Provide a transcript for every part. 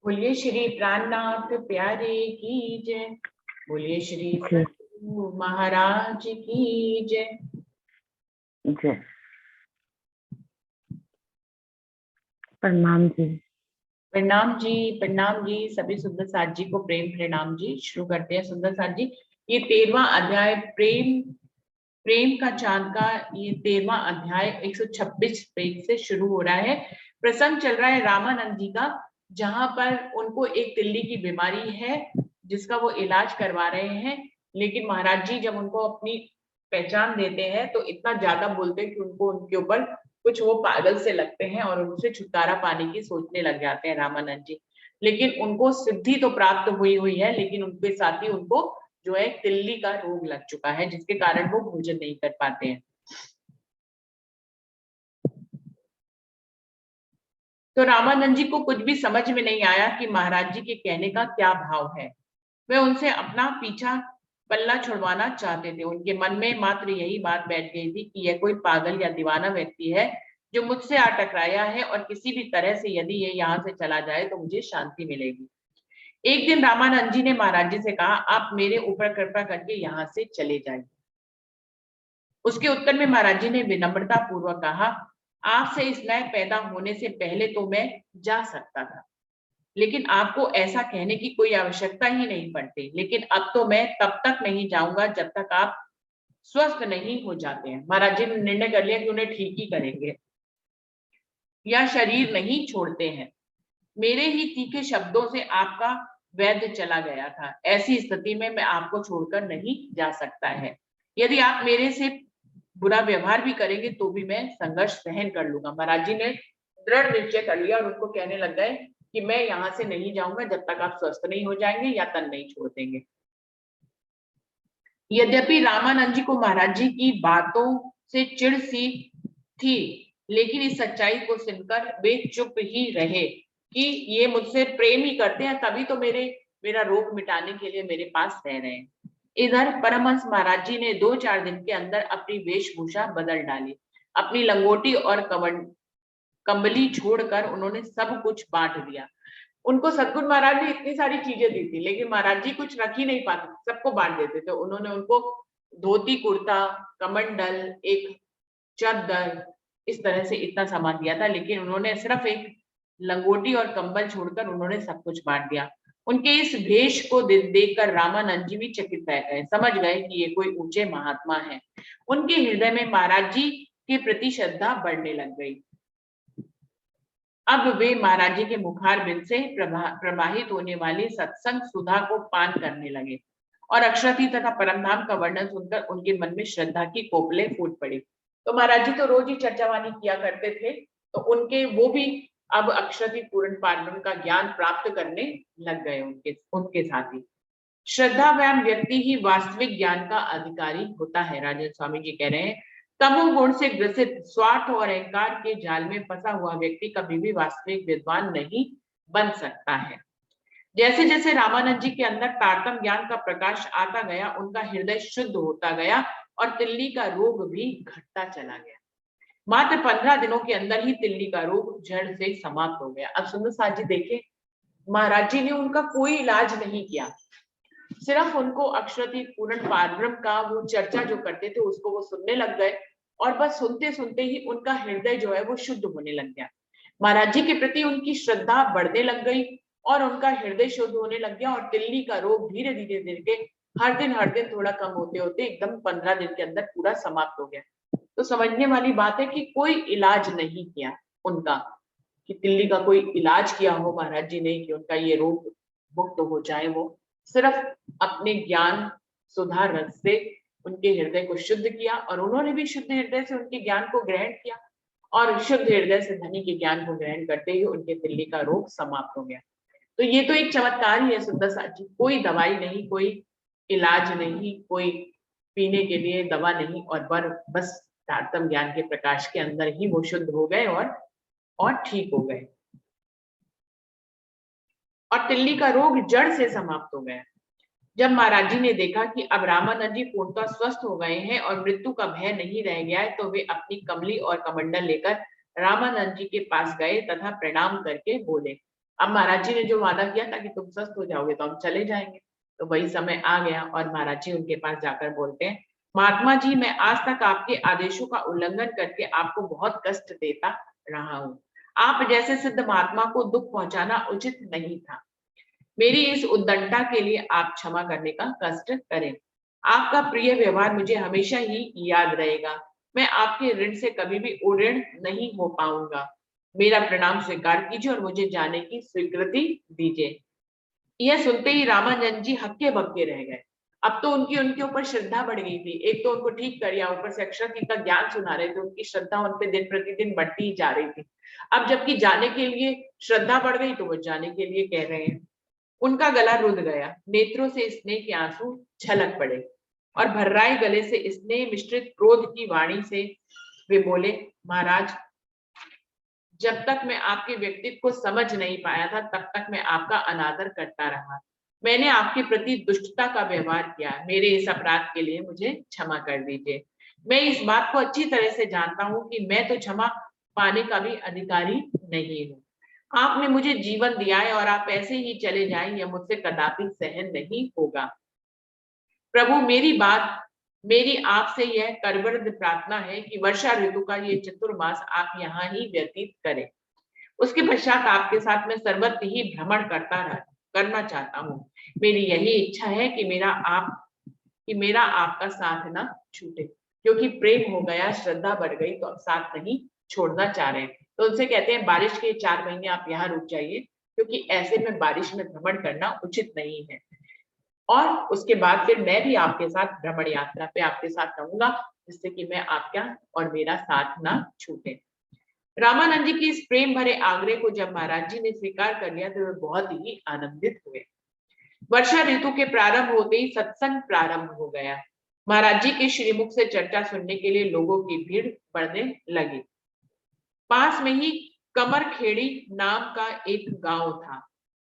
बोलिए श्री प्राणनाथ प्यारे की जय। बोलिए श्री जी सद्गुरु महाराज की जय। जय। प्रणाम जी। प्रणाम जी सभी सुंदर साथ जी को प्रेम प्रणाम जी। शुरू करते हैं सुंदर साथ जी। ये 13वां अध्याय प्रेम प्रेम का चांद का ये 13वां अध्याय 126 पेज से शुरू हो रहा है। प्रसंग चल रहा है रामानंद जी का, जहां पर उनको एक तिल्ली की बीमारी है जिसका वो इलाज करवा रहे हैं। लेकिन महाराज जी जब उनको अपनी पहचान देते हैं तो इतना ज्यादा बोलते हैं कि उनको उनके ऊपर कुछ वो पागल से लगते हैं और उनसे छुटकारा पाने की सोचने लग जाते हैं रामानंद जी। लेकिन उनको सिद्धि तो प्राप्त हुई है, लेकिन उनके साथ ही उनको जो है तिल्ली का रोग लग चुका है, जिसके कारण वो भोजन नहीं कर पाते हैं। तो रामानंद जी को कुछ भी समझ में नहीं आया कि महाराज जी के कहने का क्या भाव है। वे उनसे अपना पीछा पल्ला छुड़वाना चाहते थे। उनके मन में मात्र यही बात बैठ गई थी कि यह कोई पागल या दीवाना व्यक्ति है जो मुझसे आ टकराया है, और किसी भी तरह से यदि ये यहाँ से चला जाए तो मुझे शांति मिलेगी। एक दिन रामानंद जी ने महाराज जी से कहा, आप मेरे ऊपर कृपा करके यहाँ से चले जाइए। उसके उत्तर में महाराज जी ने विनम्रता पूर्वक कहा, आपसे स्नेह पैदा होने से पहले तो मैं जा सकता था, लेकिन आपको ऐसा कहने की कोई आवश्यकता ही नहीं पड़ती। लेकिन अब तो मैं तब तक नहीं जाऊंगा जब तक आप स्वस्थ नहीं हो जाते हैं। महाराज जी ने निर्णय कर लिया कि उन्हें ठीक ही करेंगे या शरीर नहीं छोड़ते हैं। मेरे ही तीखे शब्दों से आपका वैद्य चला गया था, ऐसी स्थिति में मैं आपको छोड़कर नहीं जा सकता है। यदि आप मेरे से बुरा व्यवहार भी करेंगे तो भी मैं संघर्ष सहन कर लूंगा। महाराज जी ने दृढ़ निश्चय कर लिया और उनको कहने लग गए कि मैं यहाँ से नहीं जाऊंगा जब तक आप स्वस्थ नहीं हो जाएंगे या तन नहीं छोड़ देंगे। यद्यपि रामानंद जी को महाराज जी की बातों से चिढ़ सी थी, लेकिन इस सच्चाई को सुनकर वे चुप ही रहे कि ये मुझसे प्रेम ही करते हैं, तभी तो मेरा रोग मिटाने के लिए मेरे पास रह रहे हैं। इधर परमहंस महाराज जी ने 2-4 दिन के अंदर अपनी वेशभूषा बदल डाली। अपनी लंगोटी और कंबली छोड़कर उन्होंने सब कुछ बांट दिया। उनको सदगुरु महाराज ने इतनी सारी चीजें दी थी, लेकिन महाराज जी कुछ रख ही नहीं पाते, सबको बांट देते थे। उन्होंने उनको धोती कुर्ता, कमंडल, एक चादर, इस तरह से इतना सामान दिया था, लेकिन उन्होंने सिर्फ एक लंगोटी और कंबल छोड़कर उन्होंने सब कुछ बांट दिया। उनके इस भेष को देखकर रामानंद जी भी चकित रह गए, समझ गए कि ये कोई ऊंचे महात्मा है। उनके हृदय में महाराज जी के प्रति श्रद्धा बढ़ने लग गई। अब वे महाराज जी के मुखार बिंद से प्रवाहित होने वाली सत्संग सुधा को पान करने लगे, और अक्षरथी तथा परमधाम का वर्णन सुनकर उनके मन में श्रद्धा की कोपले फूट पड़ी। तो महाराज जी तो रोज ही चर्चावानी किया करते थे, तो उनके वो भी अब अक्षरथी पूर्ण पारण का ज्ञान प्राप्त करने लग गए। उनके उनके साथ ही श्रद्धावान व्यक्ति ही वास्तविक ज्ञान का अधिकारी होता है। राजन स्वामी जी कह रहे हैं, तमोगुण से ग्रसित स्वार्थ और अहंकार के जाल में फंसा हुआ व्यक्ति कभी भी वास्तविक विद्वान नहीं बन सकता है। जैसे जैसे रामानंद जी के अंदर तारतम ज्ञान का प्रकाश आता गया, उनका हृदय शुद्ध होता गया और तिल्ली का रोग भी घटता चला गया। मात्र 15 दिनों के अंदर ही तिल्ली का रोग जड़ से समाप्त हो गया। अब सुंदर साथ जी देखें, महाराज जी ने उनका कोई इलाज नहीं किया, सिर्फ उनको अक्षरथी पूर्ण पारब्रह्म का वो चर्चा जो करते थे उसको वो सुनने लग गए, और बस सुनते सुनते ही उनका हृदय जो है वो शुद्ध होने लग गया। महाराज जी के प्रति उनकी श्रद्धा बढ़ने लग गई और उनका हृदय शुद्ध होने लग गया, और तिल्ली का रोग धीरे धीरे धीरे हर दिन थोड़ा कम होते होते एकदम 15 दिन के अंदर पूरा समाप्त हो गया। तो समझने वाली बात है कि कोई इलाज नहीं किया उनका, कि तिल्ली का कोई इलाज किया हो महाराज जी ने कि उनका ये रोग मुक्त हो जाए। वो सिर्फ अपने ज्ञान सुधार रस से उनके हृदय को शुद्ध किया, और उन्होंने भी शुद्ध हृदय से उनके ज्ञान को ग्रहण किया, और शुद्ध हृदय से धनी के ज्ञान को ग्रहण करते ही उनके तिल्ली का रोग समाप्त हो गया। तो ये तो एक चमत्कार ही है सुंदर साथ जी, कोई दवाई नहीं, कोई इलाज नहीं, कोई पीने के लिए दवा नहीं, और बस तारतम ज्ञान के प्रकाश के अंदर ही वो शुद्ध हो गए और ठीक हो गए, और तिल्ली का रोग जड़ से समाप्त हो गया। जब महाराज जी ने देखा कि अब रामानंद जी पूर्णतः स्वस्थ हो गए हैं और मृत्यु का भय नहीं रह गया है, तो वे अपनी कमली और कमंडल लेकर रामानंद जी के पास गए तथा प्रणाम करके बोले, अब महाराज जी ने जो वादा किया था कि तुम स्वस्थ हो जाओगे तो हम चले जाएंगे, तो वही समय आ गया और महाराज जी उनके पास जाकर बोलते हैं, महात्मा जी मैं आज तक आपके आदेशों का उल्लंघन करके आपको बहुत कष्ट देता रहा हूँ। आप जैसे सिद्ध महात्मा को दुख पहुंचाना उचित नहीं था। मेरी इस उद्दंडता के लिए आप क्षमा करने का कष्ट करें। आपका प्रिय व्यवहार मुझे हमेशा ही याद रहेगा। मैं आपके ऋण से कभी भी उऋण नहीं हो पाऊंगा। मेरा प्रणाम स्वीकार कीजिए और मुझे जाने की स्वीकृति दीजिए। यह सुनते ही रामानंद जी हक्के बक्के रह गए। अब तो उनकी उनके ऊपर श्रद्धा बढ़ गई थी। एक तो उनको ठीक कर दिया, ऊपर से अक्षर का ज्ञान सुना रहे थे, उनकी श्रद्धा उन पे दिन प्रतिदिन बढ़ती ही जा रही थी। अब जबकि जाने के लिए श्रद्धा बढ़ गई तो वो जाने के लिए कह रहे हैं। उनका गला रुंध गया, नेत्रों से स्नेह के आंसू छलक पड़े और भर्राए गले से स्नेह मिश्रित क्रोध की वाणी से वे बोले, महाराज जब तक मैं आपके व्यक्तित्व को समझ नहीं पाया था तब तक मैं आपका अनादर करता रहा। मैंने आपके प्रति दुष्टता का व्यवहार किया। मेरे इस अपराध के लिए मुझे क्षमा कर दीजिए। मैं इस बात को अच्छी तरह से जानता हूँ कि मैं तो क्षमा पाने का भी अधिकारी नहीं हूँ। आपने मुझे जीवन दिया है और आप ऐसे ही चले जाएं यह मुझसे कदापि सहन नहीं होगा। प्रभु मेरी आपसे यह करवृद्ध प्रार्थना है कि वर्षा ऋतु का ये चतुर्मास आप यहाँ ही व्यतीत करें। उसके पश्चात आपके साथ मैं सर्वत्र ही भ्रमण करना चाहता हूँ। मेरी यही इच्छा है कि मेरा आपका साथ ना छूटे, क्योंकि प्रेम हो गया, श्रद्धा बढ़ गई तो अब साथ नहीं छोड़ना चाह रहे हैं। तो उनसे कहते हैं बारिश के 4 महीने आप यहाँ रुक जाइए, क्योंकि ऐसे में बारिश में भ्रमण करना उचित नहीं है। और उसके बाद फिर मैं भी आपके साथ भ्रमण यात्रा पे आपके साथ रहूंगा, जिससे कि मैं आपका और मेरा साथ ना छूटे। रामानंद जी की इस प्रेम भरे आग्रह को जब महाराज जी ने स्वीकार कर लिया तो वे बहुत ही आनंदित हुए। वर्षा ऋतु के प्रारंभ होते ही सत्संग प्रारंभ हो गया। महाराज जी के श्रीमुख से चर्चा सुनने के लिए लोगों की भीड़ बढ़ने लगी। पास में ही कमरखेड़ी नाम का एक गांव था,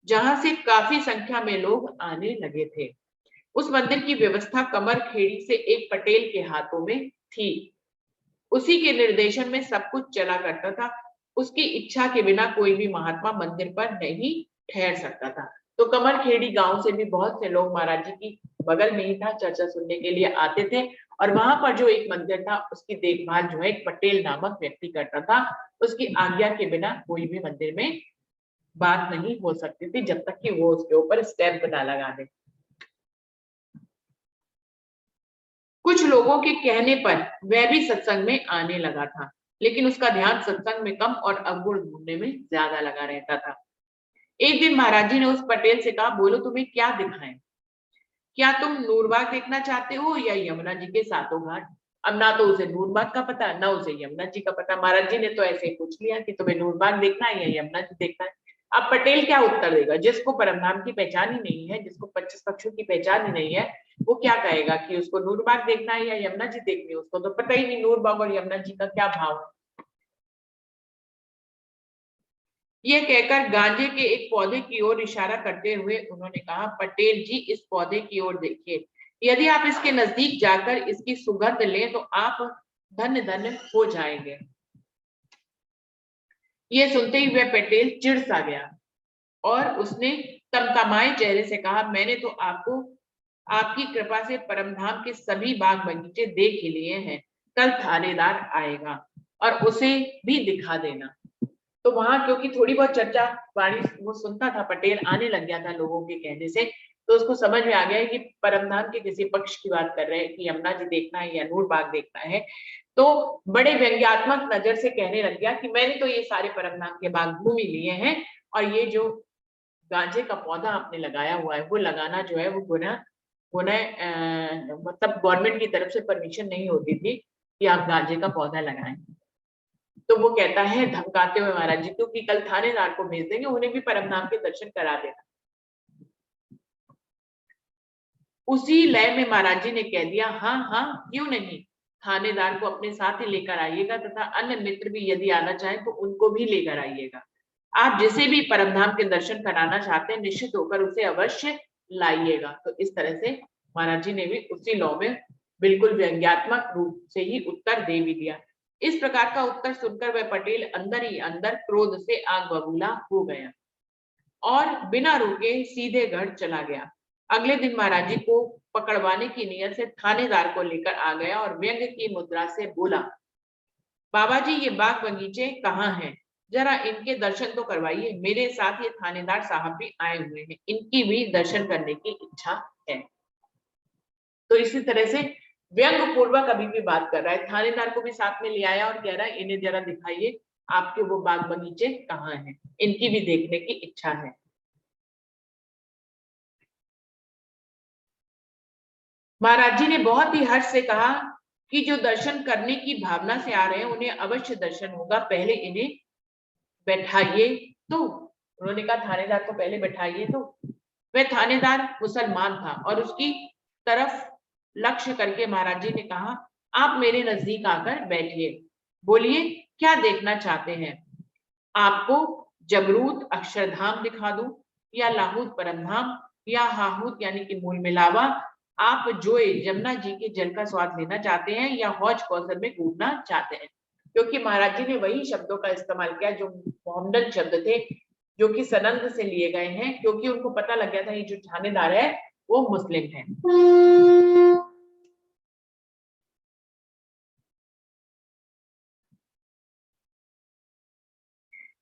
जहां से काफी संख्या में लोग आने लगे थे। उस मंदिर की व्यवस्था कमरखेड़ी से एक पटेल के हाथों में थी। उसी के निर्देशन में सब कुछ चला करता था। उसकी इच्छा के बिना कोई भी महात्मा मंदिर पर नहीं ठहर सकता था। तो कमरखेड़ी गांव से भी बहुत से लोग महाराज जी की बगल में ही था, चर्चा सुनने के लिए आते थे। और वहां पर जो एक मंदिर था उसकी देखभाल जो है एक पटेल नामक व्यक्ति करता था। उसकी आज्ञा के बिना कोई भी मंदिर में बात नहीं हो सकती थी, जब तक कि वो उसके ऊपर स्टैंप ना लगा दे। कुछ लोगों के कहने पर वह भी सत्संग में आने लगा था, लेकिन उसका ध्यान सत्संग में कम और अवगुण ढूंढने में ज्यादा लगा रहता था। एक दिन महाराज जी ने उस पटेल से कहा, बोलो तुम्हें क्या दिखाएं? क्या तुम नूरबाग देखना चाहते हो या यमुना जी के सातों घाट? अब ना तो उसे नूरबाग का पता, ना उसे यमुना जी का पता। महाराज जी ने तो ऐसे ही पूछ लिया कि तुम्हें नूरबाग देखना है या यमुना जी देखना है। अब पटेल क्या उत्तर देगा? जिसको परमधाम की पहचान ही नहीं है, जिसको 25 पक्षों की पहचान ही नहीं है, वो क्या कहेगा कि उसको नूरबाग देखना है या यमुना जी देखनी है? उसको तो पता ही नहीं नूरबाग और यमुना जी का क्या भाव है। ये कहकर गांजे के एक पौधे की ओर इशारा करते हुए उन्होंने कहा, पटेल जी इस पौधे की ओर देखिए। यदि आप इसके नजदीक जाकर इसकी सुगंध लें तो आप धन्य धन्य हो जाएंगे। ये सुनते ही वह पटेल चिढ़ सा गया और उसने तमतमाए चेहरे से कहा, मैंने तो आपको आपकी कृपा से परमधाम के सभी बाग बगीचे देख ही लिए हैं। कल थानेदार आएगा और उसे भी दिखा देना। तो वहां क्योंकि थोड़ी बहुत चर्चा वाणी वो सुनता था, पटेल आने लग गया था लोगों के कहने से, तो उसको समझ में आ गया है कि परमधाम के किसी पक्ष की बात कर रहे हैं कि यमुना जी देखना है या नूर बाग देखना है। तो बड़े व्यंग्यात्मक नजर से कहने लग गया कि मैंने तो ये सारे परमधाम के बाग घूम ही लिए हैं, और ये जो गांजे का पौधा आपने लगाया हुआ है वो लगाना जो है वो गुनाह मतलब गवर्नमेंट की तरफ से परमिशन नहीं होती थी कि आप गांजे का पौधा लगाएं। तो वो कहता है धमकाते हुए महाराज जी को कि कल थानेदार को भेज देंगे, उन्हें भी परमधाम के दर्शन करा देना। उसी लय में महाराज जी ने कह दिया, हाँ हाँ क्यों नहीं, थानेदार को अपने साथ ही लेकर आइएगा तथा अन्य मित्र भी यदि आना चाहे तो उनको भी लेकर आइएगा। आप जिसे भी परमधाम के दर्शन कराना चाहते हैं निश्चित होकर उसे अवश्य लाइएगा। तो इस तरह से महाराज जी ने भी उसी लौ में बिल्कुल व्यंग्यात्मक रूप से ही उत्तर दे भी दिया। इस प्रकार का उत्तर सुनकर वह पटेल अंदर ही अंदर क्रोध से आग बबूला हो गया। और बिना रुके सीधे घर चला गया। अगले दिन महाराज जी को पकड़वाने की नियत से थानेदार को लेकर आ गया और व्यंग की मुद्रा से बोला, बाबा जी ये बाग बगीचे कहाँ हैं? जरा इनके दर्शन तो करवाइए। मेरे साथ ये थानेदार साहब भी आए हुए हैं, इनकी भी दर्शन करने की इच्छा है। तो इसी तरह से व्यंग पूर्वक अभी भी बात कर रहा है, थानेदार को भी साथ में ले आया और कह रहा है इन्हें जरा दिखाइए आपके वो बाग बगीचे कहाँ हैं, इनकी भी देखने की इच्छा है। महाराज जी ने बहुत ही हर्ष से कहा कि जो दर्शन करने की भावना से आ रहे हैं उन्हें अवश्य दर्शन होगा, पहले इन्हें बैठाइए। तो उन्होंने कहा थानेदार को पहले बैठाइए। तो वह थानेदार मुसलमान था और उसकी तरफ लक्ष्य करके महाराज जी ने कहा, आप मेरे नजदीक आकर बैठिए, बोलिए क्या देखना चाहते हैं? आपको जबरूत अक्षरधाम दिखा दूं या लाहौत परमधाम या हाहूत यानी कि मूल मिलावा? आप जोए यमुना जी के जल का स्वाद लेना चाहते हैं या हौज कौसर में घूमना चाहते हैं? क्योंकि महाराज जी ने वही शब्दों का इस्तेमाल किया जो मोहम्मदन शब्द थे, जो कि सनंद से लिए गए हैं, क्योंकि उनको पता लग गया था ये जो थानेदार है वो मुस्लिम है।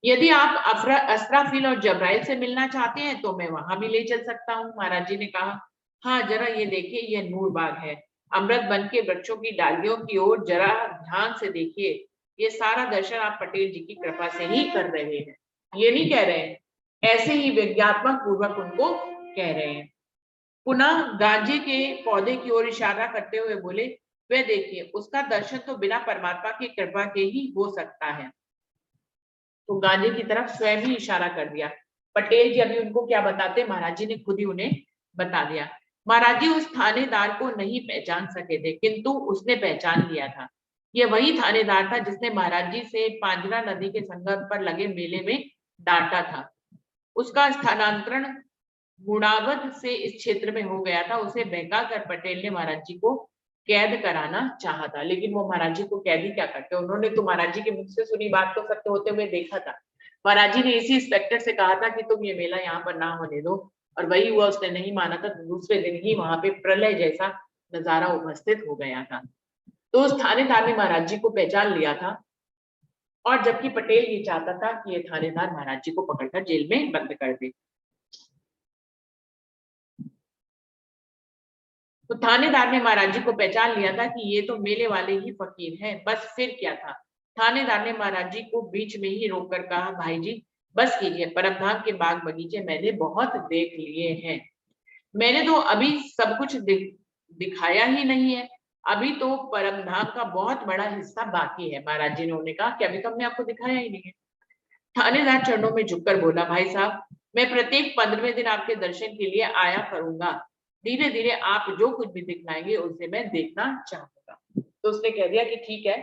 यदि आप अस्राफिल और जब्राइल से मिलना चाहते हैं तो मैं वहां भी ले चल सकता हूँ। महाराज जी ने कहा, हाँ जरा ये देखिए, ये नूर बाग है, अमृत बन के वृक्षों की डालियों की ओर जरा ध्यान से देखिए। ये सारा दर्शन आप पटेल जी की कृपा से ही कर रहे हैं, ये नहीं कह रहे हैं, ऐसे ही विज्ञापन पूर्वक उनको कह रहे हैं। पुनः गांजे के पौधे की ओर इशारा करते हुए बोले, वे देखिए उसका दर्शन तो बिना परमात्मा की कृपा के ही हो सकता है। तो गांजे की तरफ स्वयं ही इशारा कर दिया। पटेल जी अभी उनको क्या बताते, महाराज जी ने खुद ही उन्हें बता दिया। महाराज जी उस थानेदार को नहीं पहचान सके थे, किंतु उसने पहचान लिया था। ये वही थानेदार था जिसने महाराज जी से पांजरा नदी के संगम पर लगे मेले में डांटा था। उसका स्थानांतरण गुणावध से इस क्षेत्र में हो गया था। उसे बहका कर पटेल ने महाराज जी को कैद कराना चाहा था, लेकिन वो महाराज जी को कैदी क्या करते, उन्होंने तो महाराज जी के मुख से सुनी बात को सत्य होते हुए देखा था। महाराज जी ने इसी इंस्पेक्टर से कहा था कि तुम ये मेला यहाँ पर ना होने दो, और वही हुआ, उसने नहीं माना था। तो दूसरे दिन ही वहां पे प्रलय जैसा नजारा उपस्थित हो गया था। तो उस थानेदार ने महाराज जी को पहचान लिया था, और जबकि पटेल ये चाहता था कि ये थानेदार महाराज जी को पकड़कर जेल में बंद कर दे। तो थानेदार ने महाराज जी को पहचान लिया था कि ये तो मेले वाले ही फकीर हैं। बस फिर क्या था, थानेदार ने महाराज जी को बीच में ही रोककर कहा, भाई जी बस कीजिए, परमधाम के बाग बगीचे मैंने बहुत देख लिए हैं, मैंने तो अभी सब कुछ दिखाया ही नहीं है, अभी तो परमधाम का बहुत बड़ा हिस्सा बाकी है। महाराज जी ने कहा कि अभी तो हमने आपको दिखाया ही नहीं है। थानेदार चरणों में झुककर बोला, भाई साहब मैं प्रत्येक 15वें दिन आपके दर्शन के लिए आया करूंगा, धीरे धीरे आप जो कुछ भी दिखलाएंगे उसे मैं देखना चाहूंगा। तो उसने कह दिया कि ठीक है,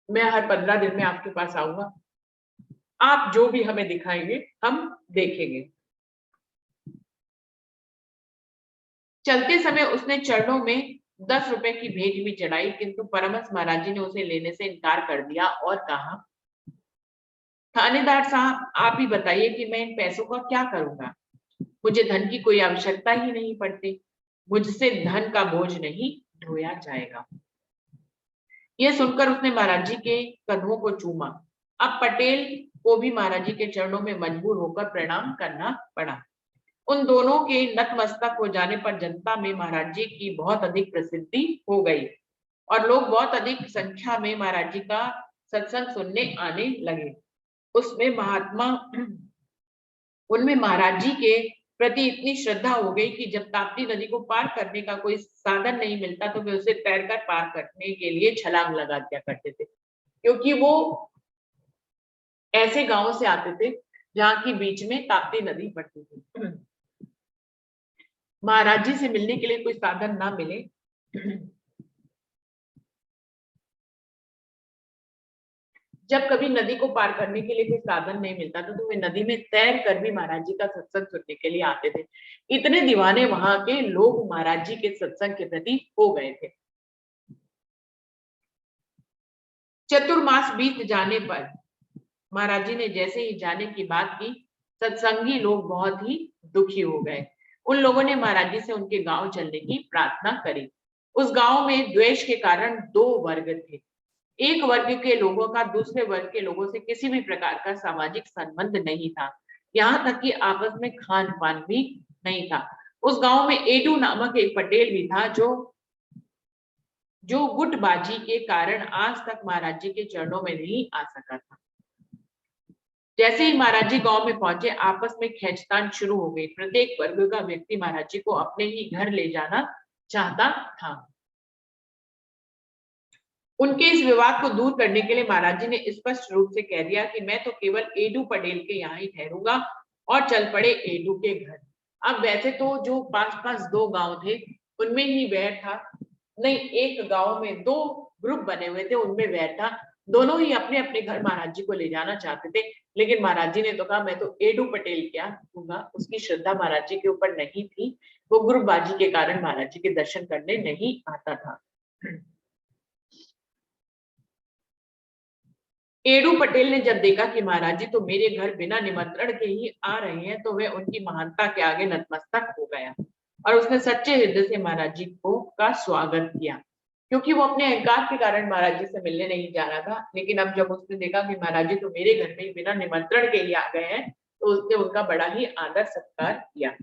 मैं हर 15 दिन में आपके पास आऊंगा, आप जो भी हमें दिखाएंगे हम देखेंगे। चलते समय उसने चरणों में 10 रुपए की भेंट भी चढ़ाई, किंतु परमहंस महाराज जी ने उसे लेने से इनकार कर दिया और कहा, थानेदार साहब आप ही बताइए कि मैं इन पैसों का क्या करूंगा, मुझे धन की कोई आवश्यकता ही नहीं पड़ती, मुझसे धन का बोझ नहीं ढोया जाएगा। यह सुनकर उसने महाराज जी के कदमों को चूमा। अब पटेल को भी महाराज जी के चरणों में मजबूर होकर प्रणाम करना पड़ा। उन दोनों के नतमस्तक हो जाने पर जनता में महाराज जी की बहुत अधिक प्रसिद्धि हो गई और लोग बहुत अधिक संख्या में महाराज जी का सत्संग सुनने आने लगे। उसमें उनमें महाराज जी के प्रति इतनी श्रद्धा हो गई कि जब ताप्ती नदी को पार करने का कोई साधन नहीं मिलता तो वे उसे तैरकर पार करने के लिए छलांग लगा दिया करते थे, क्योंकि वो ऐसे गांवों से आते थे जहाँ की बीच में ताप्ती नदी पड़ती थी। महाराज जी से मिलने के लिए कोई साधन ना मिले जब कभी नदी को पार करने के लिए कोई साधन नहीं मिलता था तो वे नदी में तैर कर भी महाराज जी का सत्संग सुनने के लिए आते थे। इतने दीवाने वहां के लोग महाराज जी के सत्संग के प्रति हो गए थे। चतुर्मास बीत जाने पर महाराज जी ने जैसे ही जाने की बात की, सत्संगी लोग बहुत ही दुखी हो गए। उन लोगों ने महाराज जी से उनके गांव चलने की प्रार्थना करी। उस गांव में द्वेष के कारण दो वर्ग थे। एक वर्ग के लोगों का दूसरे वर्ग के लोगों से किसी भी प्रकार का सामाजिक संबंध नहीं था, यहाँ तक कि आपस में खान पान भी नहीं था। उस गांव में एडू नामक एक पटेल भी था जो गुटबाजी के कारण आज तक महाराज जी के चरणों में नहीं आ सका था। जैसे ही महाराज जी गांव में पहुंचे, आपस में खींचतान शुरू हो गई। प्रत्येक वर्ग का व्यक्ति महाराज जी को अपने ही घर ले जाना चाहता था। उनके इस विवाद को दूर करने के लिए महाराज जी ने स्पष्ट रूप से कह दिया कि मैं तो केवल एडू पटेल के यहाँ ही ठहरूंगा, और चल पड़े एडू के घर। अब वैसे तो जो पास दो गांव थे उनमें ही वैर था, नहीं एक गांव में दो ग्रुप बने हुए थे, उनमें वैर था। दोनों ही अपने अपने घर महाराज जी को ले जाना चाहते थे, लेकिन महाराज जी ने तो कहा मैं तो एडू पटेल क्या दूंगा। उसकी श्रद्धा महाराज जी के ऊपर नहीं थी, वो ग्रुपबाजी के कारण महाराज जी के दर्शन करने नहीं आता था। एडू पटेल ने जब देखा कि महाराज जी तो मेरे घर बिना निमंत्रण के ही आ रहे हैं, तो वह उनकी महानता के आगे नतमस्तक हो गया और उसने सच्चे हृदय से महाराज जी को का स्वागत किया, क्योंकि वो अपने अहंकार के कारण महाराज जी से मिलने नहीं जा रहा था। लेकिन अब जब उसने देखा कि महाराज जी तो मेरे घर में ही बिना निमंत्रण के ही आ गए हैं, तो उसने उनका बड़ा ही आदर सत्कार किया।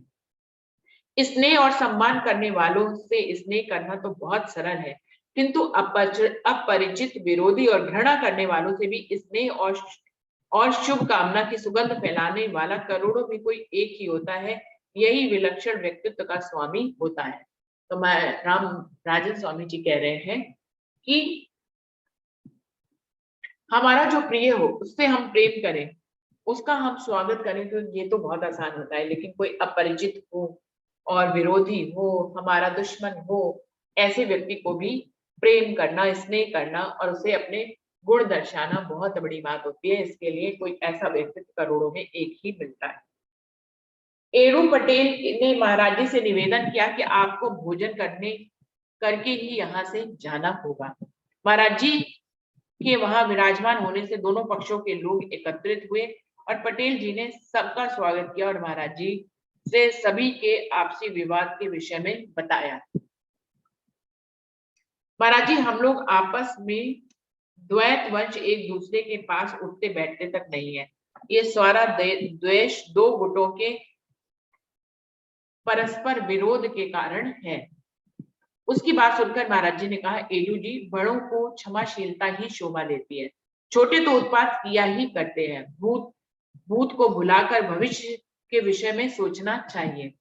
स्नेह और सम्मान करने वालों से स्नेह करना तो बहुत सरल है, किंतु अपरिचित विरोधी और घृणा करने वालों से भी स्नेह और शुभ कामना की सुगंध फैलाने वाला करोड़ों में कोई एक ही होता है। यही विलक्षण व्यक्तित्व का स्वामी होता है। तो मैं राम राजन स्वामी जी कह रहे हैं कि हमारा जो प्रिय हो उससे हम प्रेम करें, उसका हम स्वागत करें, तो ये तो बहुत आसान होता है। लेकिन कोई अपरिचित हो और विरोधी हो, हमारा दुश्मन हो, ऐसे व्यक्ति को भी प्रेम करना, स्नेह करना और उसे अपने गुण दर्शाना बहुत बड़ी बात होती है। इसके लिए कोई ऐसा व्यक्तित्व करोड़ों में एक ही मिलता है। एडू पटेल ने महाराज जी से निवेदन किया कि आपको भोजन करके ही यहाँ से जाना होगा। महाराज जी के वहां विराजमान होने से दोनों पक्षों के लोग एकत्रित हुए और पटेल जी ने सबका स्वागत किया और महाराज जी से सभी के आपसी विवाद के विषय में बताया। महाराज जी हम लोग आपस में द्वैत वंश एक दूसरे के पास उठते बैठते तक नहीं है, ये सारा द्वेष दो गुटों के परस्पर विरोध के कारण है। उसकी बात सुनकर महाराज जी ने कहा, एडू जी बड़ों को क्षमाशीलता ही शोभा देती है, छोटे तो उत्पात किया ही करते हैं। भूत को भुलाकर भविष्य के विषय में सोचना चाहिए।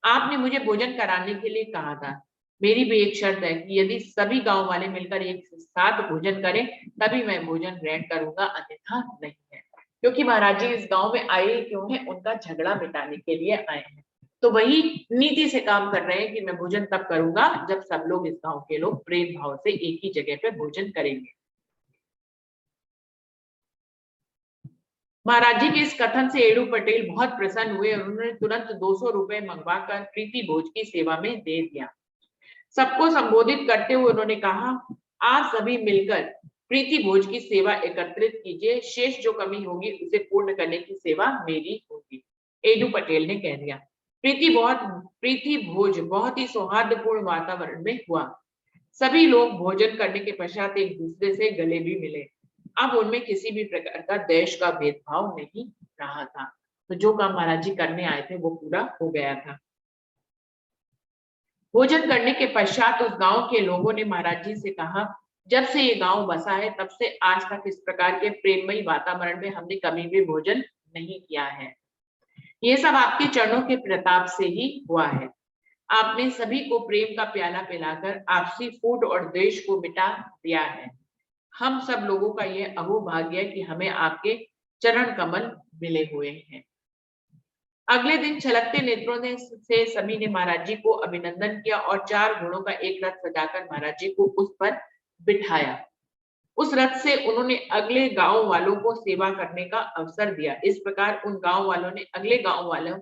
आपने मुझे भोजन कराने के लिए कहा था, मेरी भी एक शर्त है कि यदि सभी गांव वाले मिलकर एक साथ भोजन करें तभी मैं भोजन ग्रहण करूंगा, अन्यथा नहीं है। क्योंकि महाराज जी इस गांव में आए क्यों हैं? उनका झगड़ा मिटाने के लिए आए हैं। तो वही नीति से काम कर रहे हैं कि मैं भोजन तब करूंगा जब सब लोग, इस गांव के लोग प्रेम भाव से एक ही जगह पे भोजन करेंगे। महाराज जी के इस कथन से एडू पटेल बहुत प्रसन्न हुए और उन्होंने तुरंत 200 रुपए मंगवाकर प्रीति भोज की सेवा में दे दिया। सबको संबोधित करते हुए उन्होंने कहा, आप सभी मिलकर प्रीति भोज की सेवा एकत्रित कीजिए, शेष जो कमी होगी उसे पूर्ण करने की सेवा मेरी होगी। एडू पटेल ने कह दिया। प्रीति भोज बहुत ही सौहार्दपूर्ण वातावरण में हुआ। सभी लोग भोजन करने के पश्चात एक दूसरे से गले भी मिले। अब उनमें किसी भी प्रकार का देश का भेदभाव नहीं रहा था। तो जो काम महाराज जी करने आए थे वो पूरा हो गया था। भोजन करने के पश्चात उस गांव के लोगों ने महाराज जी से कहा, जब से ये गांव बसा है तब से आज तक इस प्रकार के प्रेममयी वातावरण में हमने कभी भी भोजन नहीं किया है। ये सब आपके चरणों के प्रताप से ही हुआ है। आपने सभी को प्रेम का प्याला पिलाकर आपसी फूट और द्वेष को मिटा दिया है। हम सब लोगों का यह अहोभाग्य है कि हमें आपके चरण कमल मिले हुए हैं। अगले दिन छलकते नेत्रों से सभी ने महाराज जी को अभिनंदन किया और 4 घोड़ों का एक रथ सजाकर महाराज जी को उस पर बिठाया। उस रथ से उन्होंने अगले गांव वालों को सेवा करने का अवसर दिया। इस प्रकार उन गांव वालों ने अगले गांव वालों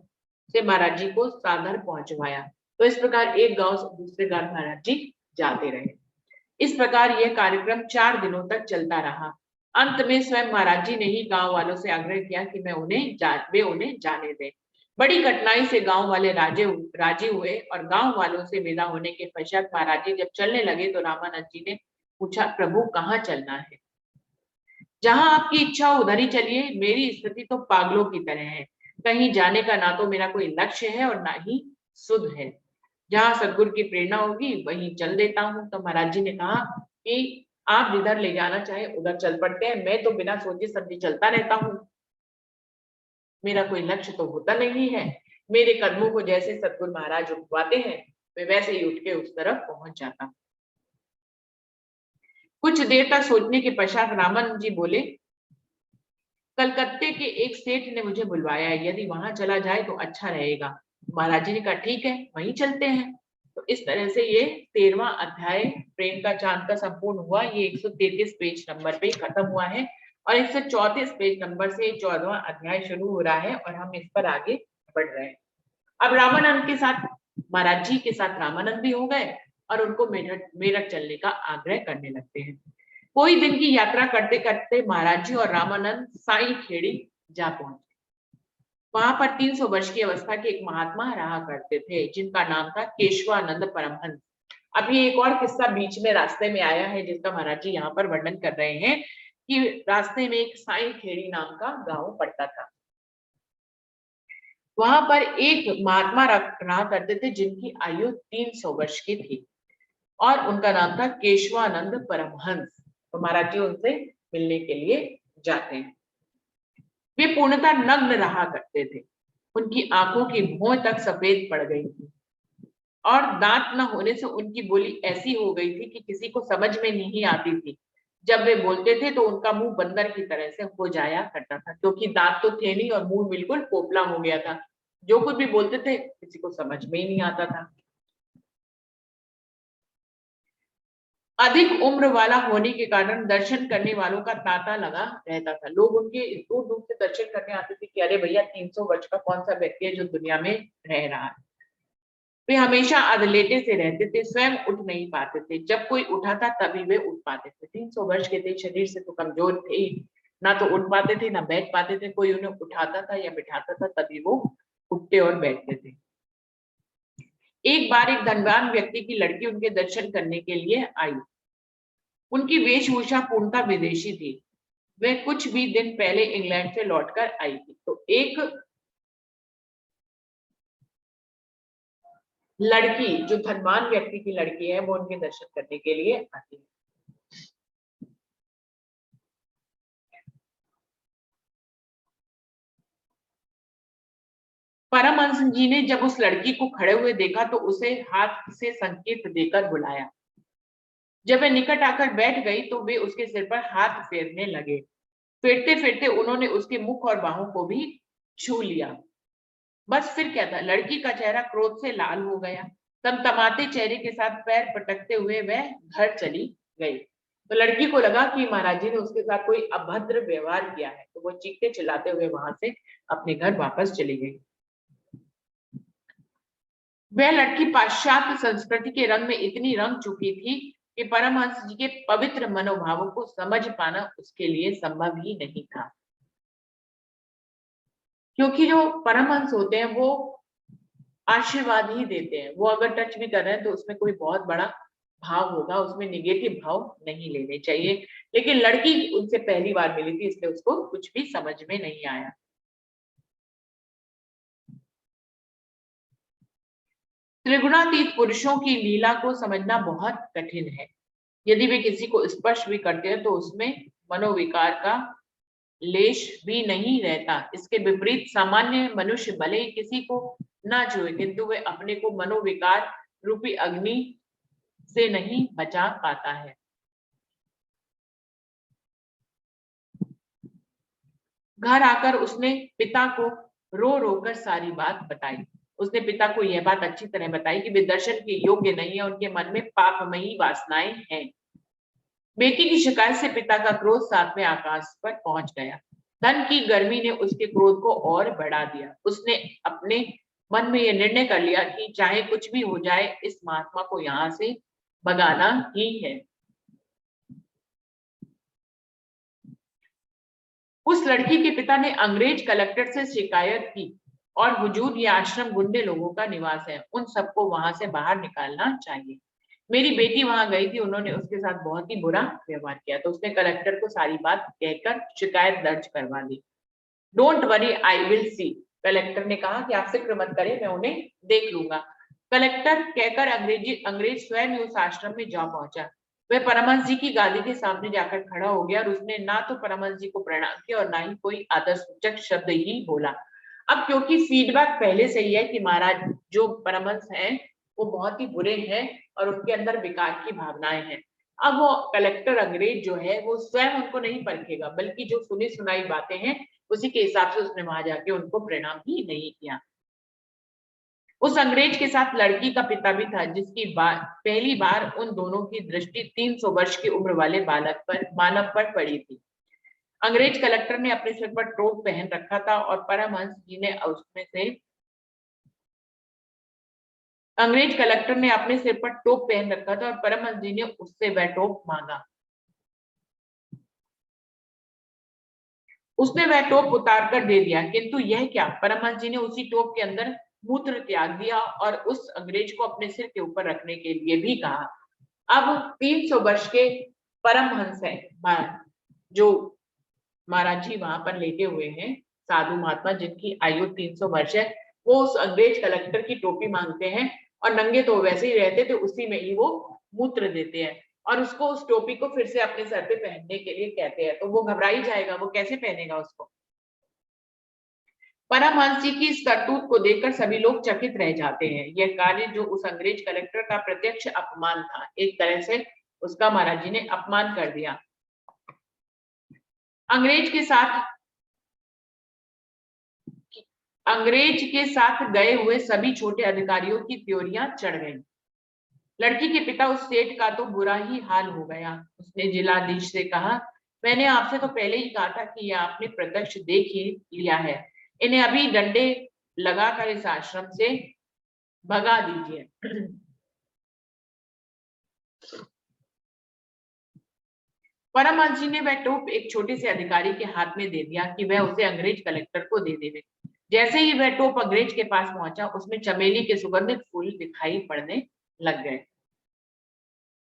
से महाराज जी को सादर पहुंचवाया। तो इस प्रकार एक गांव से दूसरे गांव महाराज जी जाते रहे। इस प्रकार यह कार्यक्रम 4 दिनों तक चलता रहा। अंत में स्वयं महाराज जी ने ही गांव वालों से आग्रह किया कि वे उन्हें जाने दें। बड़ी कठिनाई से गांव वाले राजी हुए और गांव वालों से विदा होने के पश्चात महाराज जी जब चलने लगे तो रामानंद जी ने पूछा, प्रभु कहाँ चलना है? जहां आपकी इच्छा हो उधर ही चलिए, मेरी स्थिति तो पागलों की तरह है। कहीं जाने का ना तो मेरा कोई लक्ष्य है और ना ही सुध है। जहां सदगुरु की प्रेरणा होगी वहीं चल देता हूँ। तो महाराज जी ने कहा कि आप जिधर ले जाना चाहे उधर चल पड़ते हैं, मैं तो बिना सोचे समझे चलता रहता हूँ। मेरा कोई लक्ष्य तो होता नहीं है। मेरे कदमों को जैसे सतगुरु महाराज उठवाते हैं मैं वैसे ही उठ के उस तरफ पहुंच जाता हूँ। कुछ देर तक सोचने के पश्चात रामानंद जी बोले, कलकत्ते के एक सेठ ने मुझे बुलवाया है, यदि वहां चला जाए तो अच्छा रहेगा। महाराज जी ने कहा ठीक है, वहीं चलते हैं। तो इस तरह से ये 13वां अध्याय प्रेम का चांद का संपूर्ण हुआ। ये 133 पेज नंबर पे खत्म हुआ है और 134 पेज नंबर से 14वां अध्याय शुरू हो रहा है और हम इस पर आगे बढ़ रहे हैं। अब रामानंद के साथ महाराज जी के साथ रामानंद भी हो गए और उनको मेरठ चलने का आग्रह करने लगते हैं। कोई दिन की यात्रा करते करते महाराज जी और रामानंद साई खेड़ी जा पहुंचे। वहां पर 300 वर्ष की अवस्था के एक महात्मा रहा करते थे जिनका नाम था केशवानंद परमहंस। अभी एक और किस्सा बीच में रास्ते में आया है जिसका महाराज जी यहाँ पर वर्णन कर रहे हैं कि रास्ते में एक साई खेड़ी नाम का गांव पड़ता था। वहां पर एक महात्मा रहा करते थे जिनकी आयु 300 वर्ष की थी और उनका नाम था केशवानंद परमहंस। तो महाराज जी उनसे मिलने के लिए जाते हैं। वे पूर्णतः नग्न रहा करते थे। उनकी आंखों की भौं तक सफेद पड़ गई थी और दांत न होने से उनकी बोली ऐसी हो गई थी कि किसी को समझ में नहीं आती थी। जब वे बोलते थे तो उनका मुंह बंदर की तरह से हो जाया करता था, क्योंकि दांत तो थे नहीं और मुंह बिल्कुल पोपला हो गया था। जो कुछ भी बोलते थे किसी को समझ में ही नहीं आता था। अधिक उम्र वाला होने के कारण दर्शन करने वालों का तांता लगा रहता था। लोग उनके दूर दूर से दर्शन करने आते थे कि अरे भैया 300 वर्ष का कौन सा व्यक्ति है जो दुनिया में रह रहा है। वे हमेशा अधलेटे से रहते थे, स्वयं उठ नहीं पाते थे। जब कोई उठाता तभी वे उठ पाते थे। 300 वर्ष के थे, शरीर से तो कमजोर थे ही, ना तो उठ पाते थे ना बैठ पाते थे। कोई उन्हें उठाता था या बिठाता था तभी वो उठते और बैठते थे। एक बार एक धनवान व्यक्ति की लड़की उनके दर्शन करने के लिए आई। उनकी वेशभूषा पूर्णतः विदेशी थी। वे कुछ भी दिन पहले इंग्लैंड से लौटकर आई थी। तो एक लड़की जो धनवान व्यक्ति की लड़की है वो उनके दर्शन करने के लिए आती है। परमहंस जी ने जब उस लड़की को खड़े हुए देखा तो उसे हाथ से संकेत देकर बुलाया। जब वे निकट आकर बैठ गई तो वे उसके सिर पर हाथ फेरने लगे। फेरते फेरते उन्होंने उसके मुख और बाहों को भी छू लिया। बस फिर क्या था, लड़की का चेहरा क्रोध से लाल हो गया। तमतमाते चेहरे के साथ पैर पटकते हुए वह घर चली गई। तो लड़की को लगा कि महाराज जी ने उसके साथ कोई अभद्र व्यवहार किया है, तो वो चीखते चिल्लाते हुए वहां से अपने घर वापस चली गई। वह लड़की पाश्चात्य संस्कृति के रंग में इतनी रंग चुकी थी कि परमहंस जी के पवित्र मनोभावों को समझ पाना उसके लिए संभव ही नहीं था। क्योंकि जो परमहंस होते हैं वो आशीर्वाद ही देते हैं। वो अगर टच भी कर रहे हैं तो उसमें कोई बहुत बड़ा भाव होगा, उसमें निगेटिव भाव नहीं लेने चाहिए। लेकिन लड़की उनसे पहली बार मिली थी इसलिए उसको कुछ भी समझ में नहीं आया। त्रिगुणातीत पुरुषों की लीला को समझना बहुत कठिन है। यदि वे किसी को स्पर्श भी करते हैं तो उसमें मनोविकार का लेश भी नहीं रहता। इसके विपरीत सामान्य मनुष्य भले ही किसी को ना छुए किंतु वे अपने को मनोविकार रूपी अग्नि से नहीं बचा पाता है। घर आकर उसने पिता को रो रो कर सारी बात बताई। उसने पिता को यह बात अच्छी तरह बताई कि वे दर्शन के योग्य नहीं है, उनके मन में पापमयी वासनाएं हैं। बेटी की शिकायत से पिता का क्रोध 7वें आकाश पर पहुंच गया। धन की गर्मी ने उसके क्रोध को और बढ़ा दिया। उसने अपने मन में यह निर्णय कर लिया कि चाहे कुछ भी हो जाए इस महात्मा को यहाँ से भगाना ही है। उस लड़की के पिता ने अंग्रेज कलेक्टर से शिकायत की और हुजूर, ये आश्रम गुंडे लोगों का निवास है, उन सबको वहां से बाहर निकालना चाहिए। मेरी बेटी वहां गई थी, उन्होंने उसके साथ बहुत ही बुरा व्यवहार किया। तो उसने कलेक्टर को सारी बात कहकर शिकायत दर्ज करवा दी। Don't worry, I will see. Collector ने कहा कि आप फिक्र मत करें, मैं उन्हें देख लूंगा। कलेक्टर कहकर अंग्रेज स्वयं उस आश्रम में जा पहुंचा। वह परमहंस जी की गादी के सामने जाकर खड़ा हो गया और उसने ना तो परमहंस जी को प्रणाम किया और ना ही कोई आदर सूचक शब्द ही बोला। अब क्योंकि फीडबैक पहले से ही है कि महाराज जो परमहंस हैं वो बहुत ही बुरे हैं और उनके अंदर विकार की भावनाएं हैं। अब वो कलेक्टर अंग्रेज जो है वो स्वयं उनको नहीं परखेगा, बल्कि जो सुनी सुनाई बातें हैं उसी के हिसाब से उसने वहां जाके उनको प्रणाम ही नहीं किया। उस अंग्रेज के साथ लड़की का पिता भी था, जिसकी पहली बार उन दोनों की दृष्टि 300 वर्ष की उम्र वाले मानव पर पड़ी थी। अंग्रेज कलेक्टर ने अपने सिर पर टोप पहन रखा था और परमहंस जी ने उसमें से अंग्रेज कलेक्टर ने अपने सिर पर टोप पहन रखा था और परमहंस जी ने उससे वह टोप मांगा। उसने वह टोप उतार कर दे दिया, किंतु यह क्या, परमहंस जी ने उसी टोप के अंदर मूत्र त्याग दिया और उस अंग्रेज को अपने सिर के ऊपर रखने के लिए भी कहा। अब 300 वर्ष के परमहंस है जो महाराज जी वहां पर लेटे हुए हैं, साधु महात्मा जिनकी आयु 300 वर्ष है, वो उस अंग्रेज कलेक्टर की टोपी मांगते हैं और नंगे तो वैसे ही रहते थे, उसी में ही वो मूत्र देते हैं और उसको उस टोपी को फिर से अपने सर पे पहनने के लिए कहते हैं। तो वो घबरा ही जाएगा, वो कैसे पहनेगा उसको। परमहंस जी की इस करतूत को देखकर सभी लोग चकित रह जाते हैं। यह कार्य जो उस अंग्रेज कलेक्टर का प्रत्यक्ष अपमान था, एक तरह से उसका महाराज जी ने अपमान कर दिया। अंग्रेज के साथ गए हुए सभी छोटे अधिकारियों की त्योरियां चढ़ गई। लड़की के पिता उस सेठ का तो बुरा ही हाल हो गया। उसने जिलाधीश से कहा, मैंने आपसे तो पहले ही कहा था कि यह आपने प्रत्यक्ष देख ही लिया है, इन्हें अभी डंडे लगाकर इस आश्रम से भगा दीजिए। परमहंस जी ने वह टोप एक छोटे से अधिकारी के हाथ में दे दिया कि वह उसे अंग्रेज कलेक्टर को दे देवे। जैसे ही वह टोप अंग्रेज के पास पहुंचा, उसमें चमेली के सुगंधित फूल दिखाई पड़ने लग गए।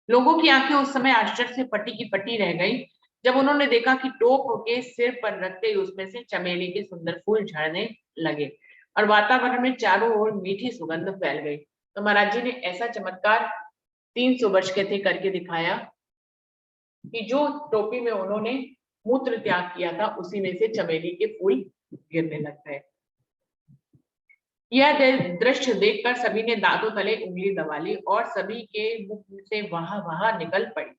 लोगों की आंखें उस समय आश्चर्य से पटी की पटी रह गई जब उन्होंने देखा कि टोप के सिर पर रखते ही उसमें से चमेली के सुंदर फूल झड़ने लगे और वातावरण में चारों ओर मीठी सुगंध फैल गई। तो महाराज जी ने ऐसा चमत्कार 300 वर्ष के थे करके दिखाया कि जो टोपी में उन्होंने मूत्र त्याग किया था उसी में से चमेली के फूल गिरने लग गए। यह दृश्य देखकर सभी ने दांतों तले उंगली दबा ली और सभी के मुख से वहां वहां निकल पड़ी।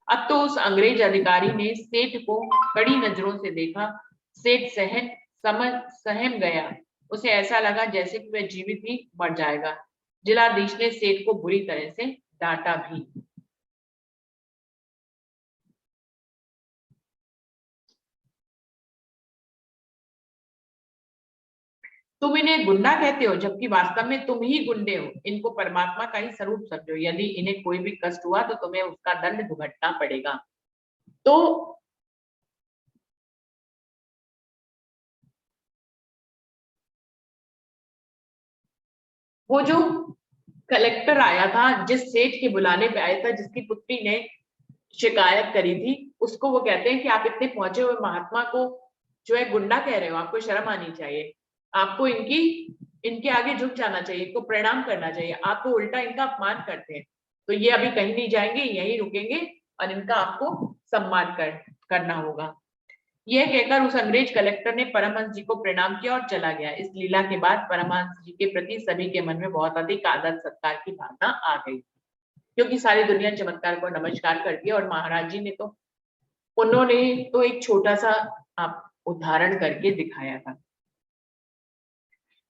अब तो उस अंग्रेज अधिकारी ने सेठ को कड़ी नजरों से देखा। सेठ सहम गया। उसे ऐसा लगा जैसे कि वह जीवित ही मर जाएगा। जिलाधीश ने सेठ को बुरी तरह से डांटा भी। तुम इन्हें गुंडा कहते हो, जबकि वास्तव में तुम ही गुंडे हो। इनको परमात्मा का ही स्वरूप समझो। यदि इन्हें कोई भी कष्ट हुआ तो तुम्हें उसका दंड भुगतना पड़ेगा। तो वो जो कलेक्टर आया था, जिस सेठ के बुलाने पे आया था, जिसकी पुत्री ने शिकायत करी थी, उसको वो कहते हैं कि आप इतने पहुंचे हुए महात्मा को जो है गुंडा कह रहे हो, आपको शर्म आनी चाहिए, आपको इनके आगे झुक जाना चाहिए, इनको प्रणाम करना चाहिए, आप तो उल्टा इनका अपमान करते हैं। तो ये अभी कहीं नहीं जाएंगे, यहीं रुकेंगे और इनका आपको सम्मान करना होगा। यह कहकर उस अंग्रेज कलेक्टर ने परमहंस जी को प्रणाम किया और चला गया। इस लीला के बाद परमहंस जी के प्रति सभी के मन में बहुत अधिक आदर सत्कार की भावना आ गई, क्योंकि सारी दुनिया चमत्कार को नमस्कार करती है और महाराज जी ने तो उन्होंने तो एक छोटा सा उदाहरण करके दिखाया था।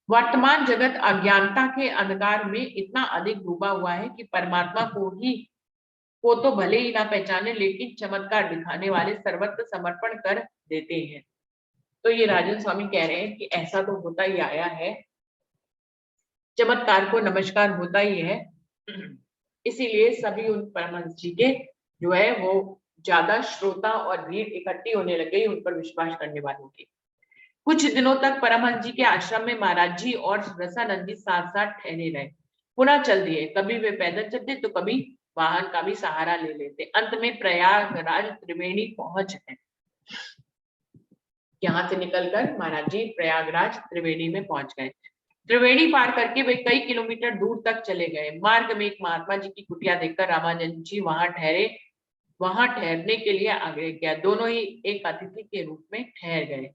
वर्तमान जगत अज्ञानता के अंधकार में इतना अधिक डूबा हुआ है कि परमात्मा को तो भले ही ना पहचाने, लेकिन चमत्कार दिखाने वाले सर्वत्र समर्पण कर देते हैं। तो ये राजन स्वामी कह रहे हैं कि ऐसा तो होता ही आया है, चमत्कार को नमस्कार होता ही है, इसीलिए सभी उन परमहंस जी के जो है वो ज्यादा श्रोता और भीड़ इकट्ठी होने लग गई उन पर विश्वास करने वालों की। कुछ दिनों तक परमहंस जी के आश्रम में महाराज जी और रसानंद जी साथ साथ ठहरे रहे, पुनः चल दिए। कभी वे पैदल चलते तो कभी वाहन का भी सहारा ले लेते। अंत में प्रयागराज त्रिवेणी पहुंच गए। यहाँ से निकलकर महाराज जी प्रयागराज त्रिवेणी में पहुंच गए। त्रिवेणी पार करके वे कई किलोमीटर दूर तक चले गए। मार्ग में एक महात्मा जी की कुटिया देखकर रामानंद जी वहां ठहरने के लिए आग्रह किया। दोनों ही एक अतिथि के रूप में ठहर गए।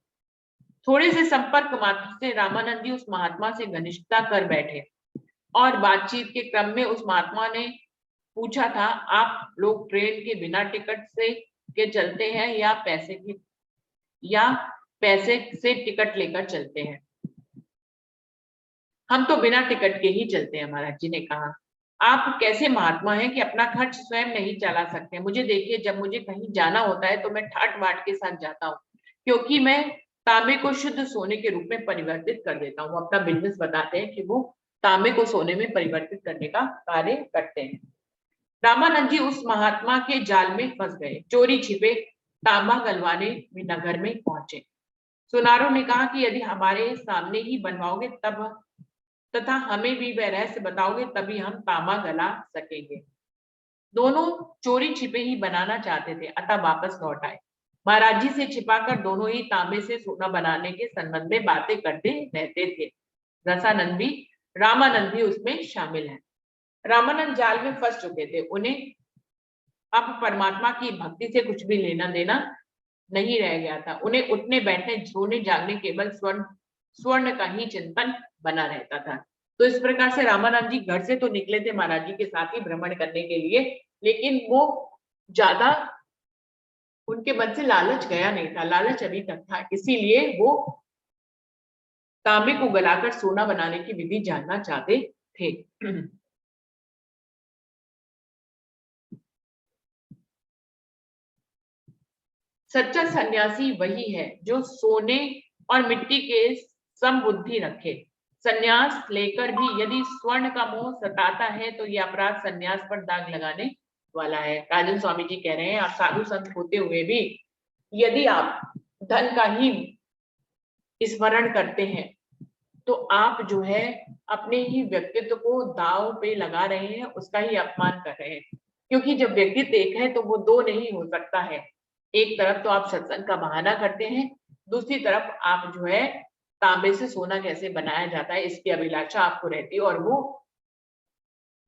थोड़े से संपर्क मात्र से रामानंद जी उस महात्मा से घनिष्ठता कर बैठे और बातचीत के क्रम में उस महात्मा ने पूछा था, आप लोग ट्रेन के बिना टिकट के चलते हैं या पैसे से टिकट लेकर चलते हैं? हम तो बिना टिकट के ही चलते हैं, महाराज जी ने कहा। आप कैसे महात्मा हैं कि अपना खर्च स्वयं नहीं चला सकते? मुझे देखिए, जब मुझे कहीं जाना होता है तो मैं ठाट बाट के साथ जाता हूँ, क्योंकि मैं तांबे को शुद्ध सोने के रूप में परिवर्तित कर देता हूँ। अपना बिजनेस बताते हैं कि वो तांबे को सोने में परिवर्तित करने का कार्य करते हैं। रामानंद जी उस महात्मा के जाल में फंस गए। चोरी छिपे तांबा गलवाने नगर में पहुंचे। सुनारों ने कहा कि यदि हमारे सामने ही बनवाओगे तथा हमें भी वह रहस्य बताओगे तभी हम तांबा गला सकेंगे। दोनों चोरी छिपे ही बनाना चाहते थे, अतः वापस लौट आए। महाराज जी से छिपाकर दोनों ही तांबे से सोना बनाने के संबंध में बातें करते रहते थे। रसानंद भी, रामानंद भी उसमें शामिल है। रामानंद जाल में फंस चुके थे। उन्हें अब परमात्मा की भक्ति से कुछ भी लेना देना नहीं रह गया था। उन्हें उठने बैठने सोने जागने केवल स्वर्ण का ही चिंतन बना रहता था। तो इस प्रकार से रामानंद जी घर से तो निकले थे महाराज जी के साथ ही भ्रमण करने के लिए, लेकिन वो ज्यादा उनके मन से लालच गया नहीं था, लालच अभी तक था। इसीलिए वो तांबे को गलाकर सोना बनाने की विधि जानना चाहते थे। सच्चा सन्यासी वही है जो सोने और मिट्टी के समबुद्धि रखे। सन्यास लेकर भी यदि स्वर्ण का मोह सताता है तो यह अपराध सन्यास पर दाग लगाने वाला है। राजन स्वामी जी कह रहे हैं, आप साधु संत होते हुए भी यदि आप धन का ही स्मरण करते हैं तो आप जो है अपने ही व्यक्तित्व को दांव पे लगा रहे हैं, उसका ही अपमान कर रहे हैं। क्योंकि जब व्यक्तित्व एक है तो वो दो नहीं हो सकता है। एक तरफ तो आप सत्संग का बहाना करते हैं, दूसरी तरफ आप जो है तांबे से सोना कैसे बनाया जाता है इसकी अभिलाषा आपको रहती है,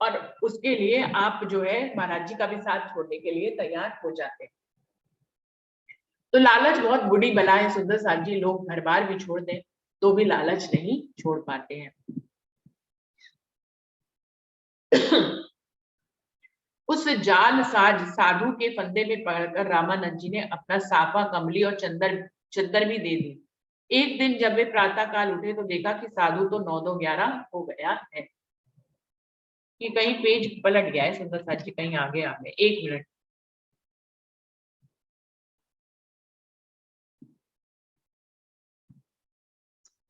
और उसके लिए आप जो है महाराज जी का भी साथ छोड़ने के लिए तैयार हो जाते हैं। तो लालच बहुत बुरी बला है सुंदर साथ जी। लोग घर बार भी छोड़ दें तो भी लालच नहीं छोड़ पाते हैं। उस जाल साज साधु के फंदे में पड़कर रामानंद जी ने अपना साफा, कमली और चद्दर भी दे दी। एक दिन जब वे प्रातः काल उठे तो देखा कि साधु तो 9-11 हो गया है। कि कहीं पेज पलट गया है सुंदर साथ जी, कहीं आगे आ गए। 1 मिनट,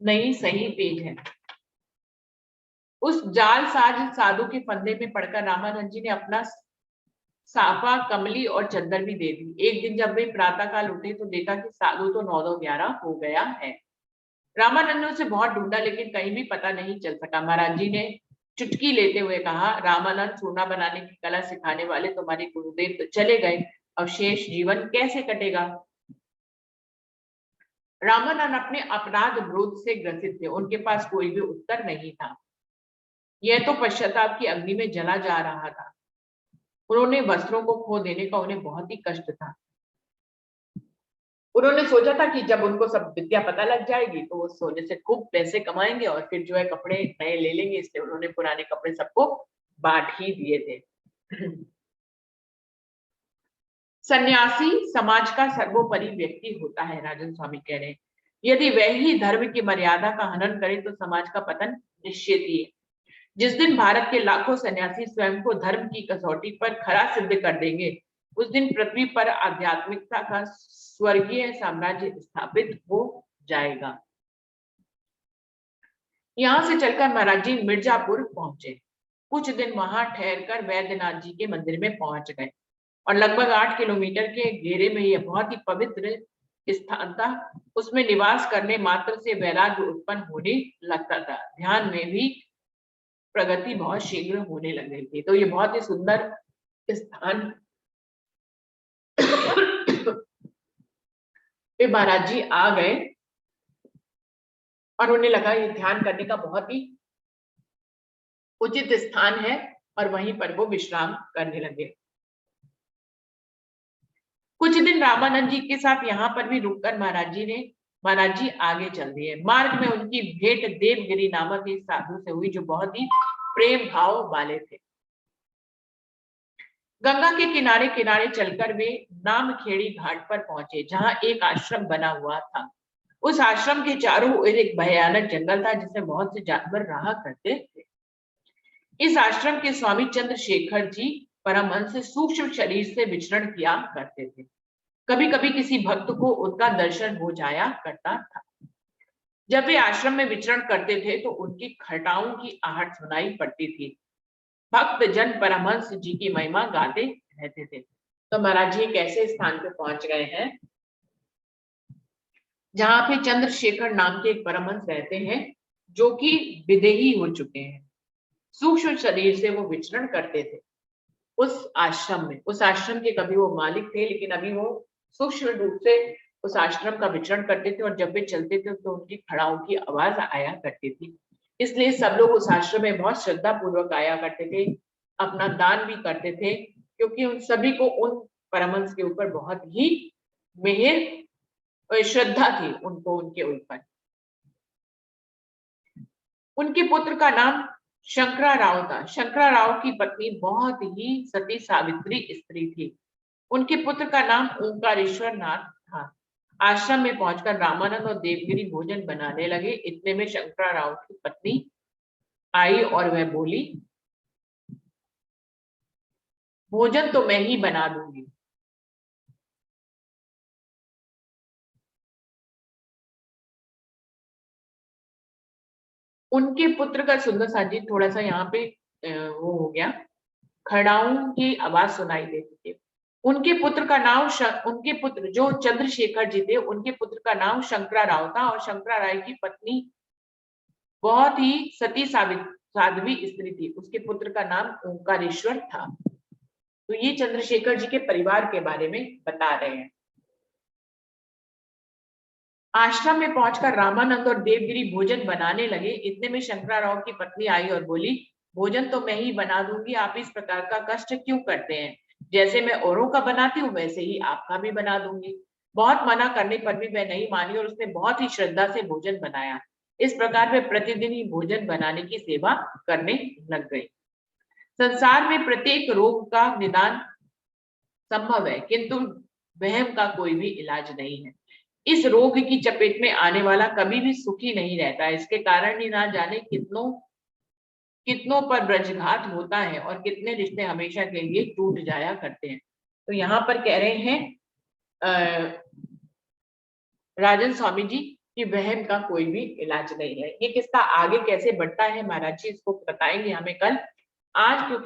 नहीं सही पेज है। उस जाल साज साधु के फंदे में पड़कर रामानंद जी ने अपना साफा, कमली और चद्दर भी दे दी। एक दिन जब वे प्रातः काल उठे तो देखा कि साधु तो 9-11 हो गया है। रामानंद ने उसे बहुत ढूंढा लेकिन कहीं भी पता नहीं चल सका। महाराज जी ने चुटकी लेते हुए कहा, रामानंद, सोना बनाने की कला सिखाने वाले तुम्हारे गुरुदेव तो चले गए, अब शेष जीवन कैसे कटेगा? रामानंद अपने अपराध बोध से ग्रसित थे। उनके पास कोई भी उत्तर नहीं था। यह तो पश्चाताप की अग्नि में जला जा रहा था। उन्होंने वस्त्रों को खो देने का उन्हें बहुत ही कष्ट था। उन्होंने सोचा था कि जब उनको सब विद्या पता लग जाएगी तो वो सोने से खूब पैसे कमाएंगे और फिर जो है कपड़े नए ले लेंगे, इसलिए उन्होंने पुराने कपड़े सबको बांट ही दिए थे। सन्यासी समाज का सर्वोपरि व्यक्ति होता है, राजन स्वामी कह रहे हैं। यदि वह ही धर्म की मर्यादा का हनन करे तो समाज का पतन निश्चित ही है। जिस दिन भारत के लाखों सन्यासी स्वयं को धर्म की कसौटी पर खरा सिद्ध कर देंगे, उस दिन पृथ्वी पर आध्यात्मिकता का स्वर्गीय साम्राज्य स्थापित हो जाएगा। यहां से चलकर महाराज जी मिर्जापुर पहुंचे। कुछ दिन वहां ठहरकर वैद्यनाथ जी के मंदिर में पहुंच गए। और लगभग 8 किलोमीटर के घेरे में यह बहुत ही पवित्र स्थान था। उसमें निवास करने मात्र से वैराग्य उत्पन्न होने लगता था। ध्यान में भी प्रगति बहुत शीघ्र होने लग गई थी। तो ये बहुत ही सुंदर स्थान पे महाराज जी आ गए और उन्हें लगा ये ध्यान करने का बहुत ही उचित स्थान है और वहीं पर वो विश्राम करने लगे। कुछ दिन रामानंद जी के साथ यहाँ पर भी रुककर महाराज जी आगे चल दिए। मार्ग में उनकी भेंट देवगिरी नामक एक साधु से हुई जो बहुत ही प्रेम भाव वाले थे। गंगा के किनारे किनारे चलकर वे नामखेड़ी घाट पर पहुंचे जहां एक आश्रम बना हुआ था। उस आश्रम के चारों ओर एक भयानक जंगल था जिसमें बहुत से जानवर रहा करते थे। इस आश्रम के स्वामी चंद्रशेखर जी परमहंस सूक्ष्म शरीर से विचरण किया करते थे। कभी कभी किसी भक्त को उनका दर्शन हो जाया करता था। जब वे आश्रम में विचरण करते थे तो उनकी खटाओं की आहट सुनाई पड़ती थी। भक्त जन परमहंस जी की महिमा गाते रहते थे। तो महाराज जी एक ऐसे स्थान पे पहुंच गए हैं जहां पे चंद्रशेखर नाम के एक परमहंस रहते हैं जो कि विदेही हो चुके हैं। सूक्ष्म शरीर से वो विचरण करते थे उस आश्रम में। उस आश्रम के कभी वो मालिक थे लेकिन अभी वो सूक्ष्म रूप से उस आश्रम का विचरण करते थे और जब वे चलते थे तो उनकी खड़ाओं की आवाज आया करती थी। इसलिए सब लोग उस आश्रम में बहुत श्रद्धा पूर्वक आया करते थे, अपना दान भी करते थे क्योंकि उन सभी को उन परमहंस के ऊपर बहुत ही मेहर और श्रद्धा थी उनको उनके ऊपर। उनके पुत्र का नाम शंकरा राव था। शंकरा राव की पत्नी बहुत ही सती सावित्री स्त्री थी। उनके पुत्र का नाम ओंकारेश्वर नाथ था। आश्रम में पहुंचकर रामानंद और देवगिरी भोजन बनाने लगे। इतने में शंकरा राव की पत्नी आई और वह बोली, भोजन तो मैं ही बना दूंगी। उनके पुत्र का सुंदर सा जी थोड़ा सा यहाँ पे वो हो गया, खड़ाओं की आवाज सुनाई देती थी। उनके पुत्र जो चंद्रशेखर जी थे उनके पुत्र का नाम शंकरा राव था और शंकरा राय की पत्नी बहुत ही सती साध्वी स्त्री थी। उसके पुत्र का नाम ओंकारेश्वर था। तो ये चंद्रशेखर जी के परिवार के बारे में बता रहे हैं। आश्रम में पहुंचकर रामानंद और देवगिरी भोजन बनाने लगे। इतने में शंकरा राव की पत्नी आई और बोली, भोजन तो मैं ही बना दूंगी, आप इस प्रकार का कष्ट क्यों करते हैं? जैसे मैं औरों का बनाती हूँ वैसे ही आपका भी बना दूंगी। बहुत मना करने पर भी वह नहीं मानी और उसने बहुत ही श्रद्धा से भोजन बनाया। इस प्रकार वे प्रतिदिन ही भोजन बनाने की सेवा करने लग गई। संसार में प्रत्येक रोग का निदान संभव है किंतु वहम का कोई भी इलाज नहीं है। इस रोग की चपेट में आने वाला कभी भी सुखी नहीं रहता। इसके कारण ही ना जाने कितनों पर ब्रजघात होता है और कितने रिश्ते हमेशा के लिए टूट जाया करते हैं। तो यहाँ पर कह रहे हैं राजन स्वामी जी कि वहम का कोई भी इलाज नहीं है। ये किस्सा आगे कैसे बढ़ता है महाराज जी इसको बताएंगे हमें कल। आज क्योंकि